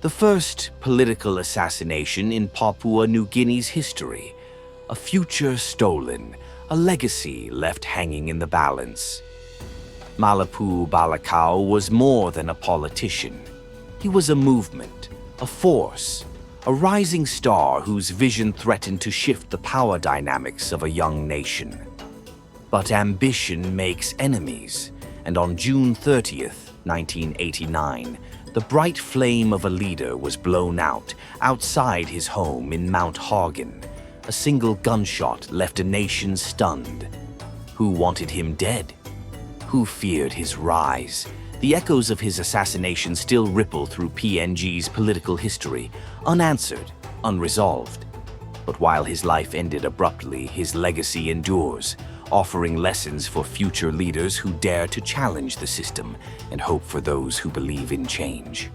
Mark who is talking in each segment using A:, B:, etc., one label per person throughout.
A: The first political assassination in Papua New Guinea's history. A future stolen, a legacy left hanging in the balance. Malipu Balakau was more than a politician. He was a movement, a force, a rising star whose vision threatened to shift the power dynamics of a young nation. But ambition makes enemies, and on June 30th, 1989, the bright flame of a leader was blown out outside his home in Mount Hagen. A single gunshot left a nation stunned. Who wanted him dead? Who feared his rise? The echoes of his assassination still ripple through PNG's political history, unanswered, unresolved. But while his life ended abruptly, his legacy endures, offering lessons for future leaders who dare to challenge the system and hope for those who believe in change.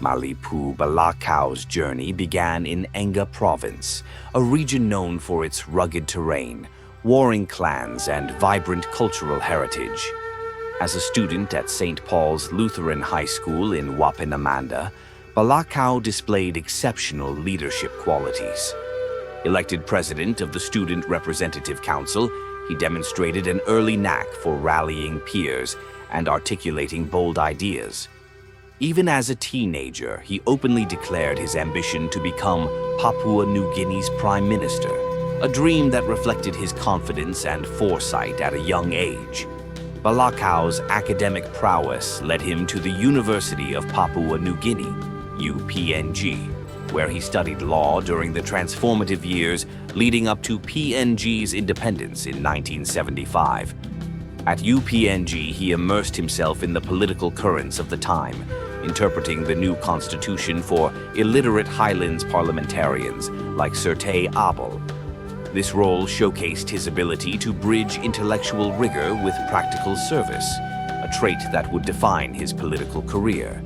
A: Malipu Balakau's journey began in Enga Province, a region known for its rugged terrain, warring clans, and vibrant cultural heritage. As a student at St. Paul's Lutheran High School in Wapenamanda, Balakau displayed exceptional leadership qualities. Elected president of the Student Representative Council, he demonstrated an early knack for rallying peers and articulating bold ideas. Even as a teenager, he openly declared his ambition to become Papua New Guinea's Prime Minister, a dream that reflected his confidence and foresight at a young age. Balakau's academic prowess led him to the University of Papua New Guinea, UPNG, where he studied law during the transformative years leading up to PNG's independence in 1975. At UPNG, he immersed himself in the political currents of the time, interpreting the new constitution for illiterate highlands parliamentarians like Surte Abel. This role showcased his ability to bridge intellectual rigor with practical service, a trait that would define his political career.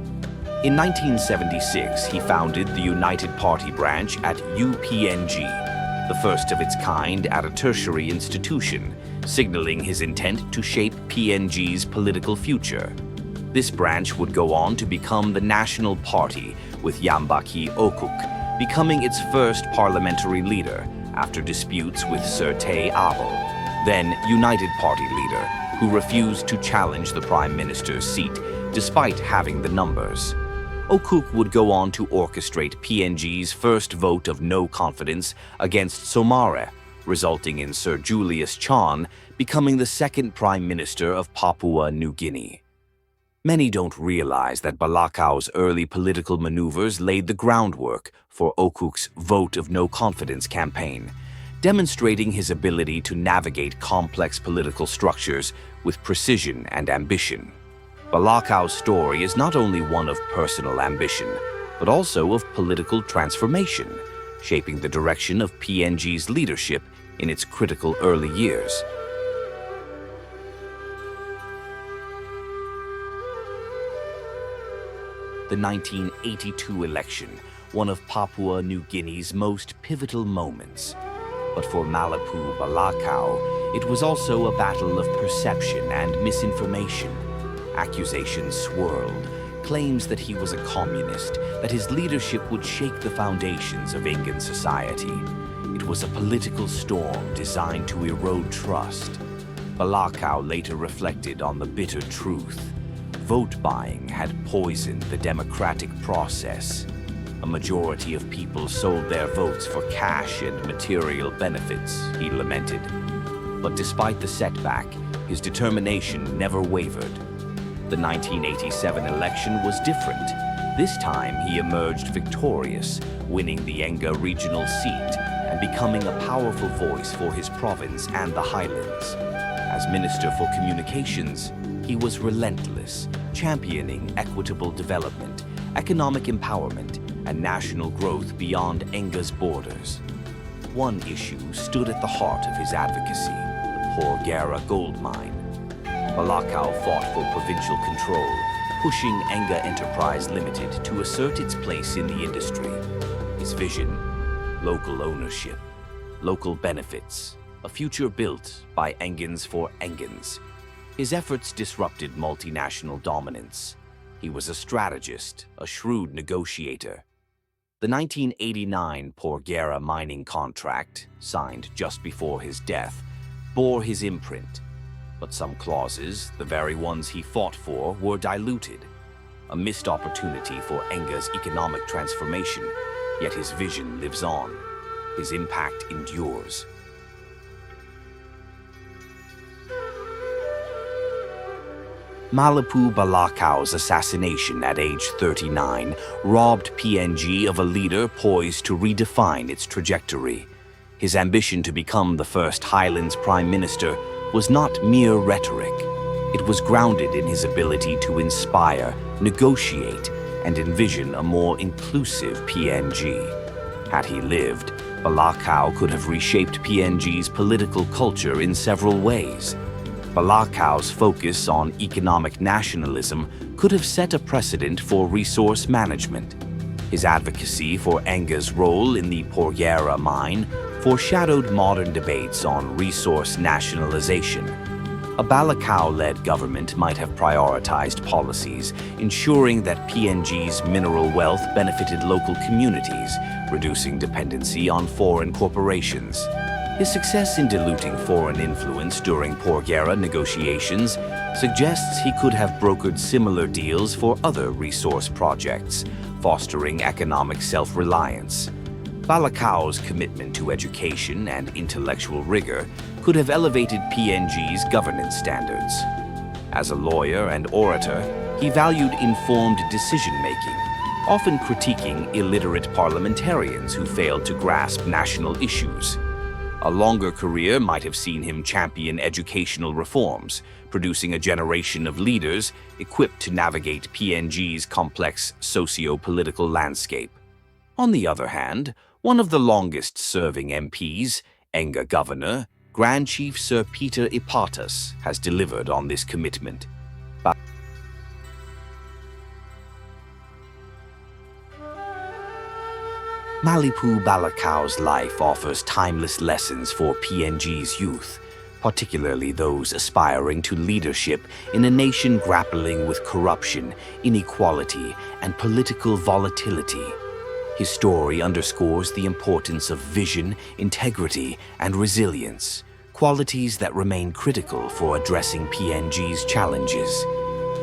A: In 1976, he founded the United Party branch at UPNG, the first of its kind at a tertiary institution, signaling his intent to shape PNG's political future. This branch would go on to become the National Party, with Yambaki Okuk becoming its first parliamentary leader after disputes with Surte Abel, then United Party leader, who refused to challenge the Prime Minister's seat despite having the numbers. Okuk would go on to orchestrate PNG's first vote of no confidence against Somare, resulting in Sir Julius Chan becoming the second Prime Minister of Papua New Guinea. Many don't realize that Balakau's early political maneuvers laid the groundwork for Okuk's vote of no confidence campaign, demonstrating his ability to navigate complex political structures with precision and ambition. Balakau's story is not only one of personal ambition, but also of political transformation, shaping the direction of PNG's leadership in its critical early years. The 1982 election, one of Papua New Guinea's most pivotal moments. But for Malipu Balakau, it was also a battle of perception and misinformation. Accusations swirled, claims that he was a communist, that his leadership would shake the foundations of Engan society. It was a political storm designed to erode trust. Balakau later reflected on the bitter truth. Vote buying had poisoned the democratic process. A majority of people sold their votes for cash and material benefits, he lamented. But despite the setback, his determination never wavered. The 1987 election was different. This time, he emerged victorious, winning the Enga regional seat and becoming a powerful voice for his province and the highlands. As Minister for Communications, he was relentless, championing equitable development, economic empowerment, and national growth beyond Enga's borders. One issue stood at the heart of his advocacy, the Porgera Gold Mine. Balakau fought for provincial control, pushing Enga Enterprise Limited to assert its place in the industry. His vision: local ownership, local benefits, a future built by Engans for Engans. His efforts disrupted multinational dominance. He was a strategist, a shrewd negotiator. The 1989 Porgera mining contract, signed just before his death, bore his imprint. But some clauses, the very ones he fought for, were diluted. A missed opportunity for Enga's economic transformation, yet his vision lives on. His impact endures. Malipu Balakau's assassination at age 39 robbed PNG of a leader poised to redefine its trajectory. His ambition to become the first Highlands Prime Minister was not mere rhetoric. It was grounded in his ability to inspire, negotiate, and envision a more inclusive PNG. Had he lived, Balakau could have reshaped PNG's political culture in several ways. Balakau's focus on economic nationalism could have set a precedent for resource management. His advocacy for Enga's role in the Porgera mine foreshadowed modern debates on resource nationalization. A Balakau-led government might have prioritized policies ensuring that PNG's mineral wealth benefited local communities, reducing dependency on foreign corporations. His success in diluting foreign influence during Porgera negotiations suggests he could have brokered similar deals for other resource projects, fostering economic self-reliance. Balakau's commitment to education and intellectual rigor could have elevated PNG's governance standards. As a lawyer and orator, he valued informed decision-making, often critiquing illiterate parliamentarians who failed to grasp national issues. A longer career might have seen him champion educational reforms, producing a generation of leaders equipped to navigate PNG's complex socio-political landscape. On the other hand, one of the longest-serving MPs, Enga Governor, Grand Chief Sir Peter Ipatas, has delivered on this commitment. Malipu Balakau's life offers timeless lessons for PNG's youth, particularly those aspiring to leadership in a nation grappling with corruption, inequality, and political volatility. His story underscores the importance of vision, integrity, and resilience, qualities that remain critical for addressing PNG's challenges.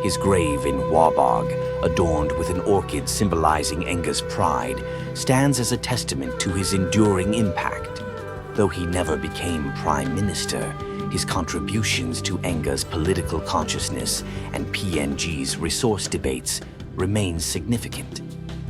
A: His grave in Wabag, adorned with an orchid symbolizing Enga's pride, stands as a testament to his enduring impact. Though he never became Prime Minister, his contributions to Enga's political consciousness and PNG's resource debates remain significant.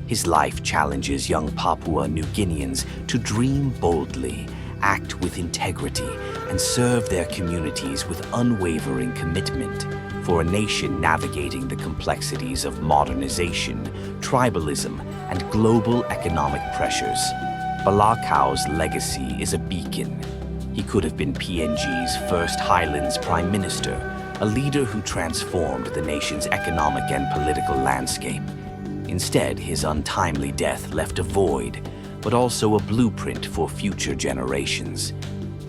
A: His life challenges young Papua New Guineans to dream boldly, act with integrity, and serve their communities with unwavering commitment. For a nation navigating the complexities of modernization, tribalism, and global economic pressures, Balakau's legacy is a beacon. He could have been PNG's first Highlands Prime Minister, a leader who transformed the nation's economic and political landscape. Instead, his untimely death left a void, but also a blueprint for future generations.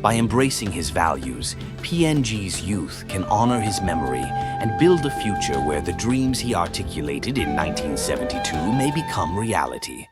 A: By embracing his values, PNG's youth can honor his memory and build a future where the dreams he articulated in 1972 may become reality.